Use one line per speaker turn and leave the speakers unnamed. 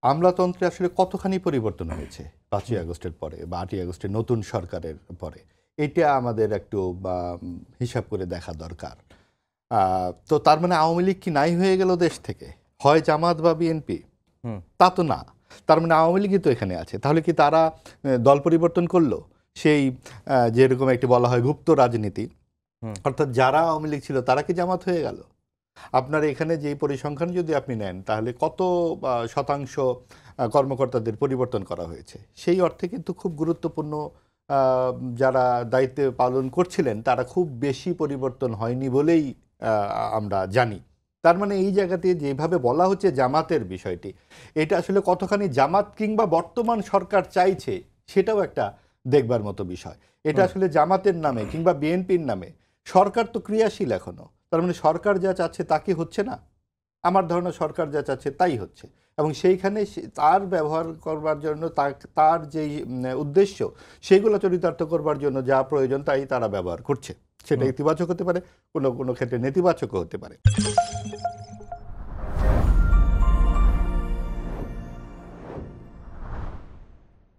আমলাতন্ত্রে আসলে কতখানি পরিবর্তন হয়েছে ৫ই আগস্টের পরে বা ৮ই আগস্টের নতুন সরকারের পরে, এটা আমাদের একটু হিসাব করে দেখা দরকার। তো তার মানে আওয়ামী লীগ কি নাই হয়ে গেল দেশ থেকে? হয় জামাত বা বিএনপি? তা তো না। তার মানে আওয়ামী লীগই তো এখানে আছে। তাহলে কি তারা দল পরিবর্তন করলো? সেই যেরকম একটি বলা হয় গুপ্ত রাজনীতি, অর্থাৎ যারা আওয়ামী লীগ ছিল তারা কি জামাত হয়ে গেল? আপনার এখানে যে পরিসংখ্যান যদি আপনি নেন, তাহলে কত শতাংশ কর্মকর্তাদের পরিবর্তন করা হয়েছে? সেই অর্থে কিন্তু খুব গুরুত্বপূর্ণ যারা দায়িত্ব পালন করছিলেন তারা খুব বেশি পরিবর্তন হয়নি বলেই আমরা জানি। তার মানে এই জায়গাতে যেভাবে বলা হচ্ছে জামাতের বিষয়টি, এটা আসলে কতখানি জামাত কিংবা বর্তমান সরকার চাইছে সেটাও একটা দেখবার মতো বিষয়। এটা আসলে জামাতের নামে কিংবা বিএনপির নামে, সরকার তো ক্রিয়াশীল এখনো। তার মানে সরকার যা চাচ্ছে তা কি হচ্ছে না? আমার ধারণা সরকার যা চাচ্ছে তাই হচ্ছে, এবং সেইখানে তার ব্যবহার করবার জন্য তার যেই উদ্দেশ্য সেগুলো চরিতার্থ করবার জন্য যা প্রয়োজন তাই তারা ব্যবহার করছে। সেটা ইতিবাচক হতে পারে, কোনো কোনো ক্ষেত্রে নেতিবাচকও হতে পারে।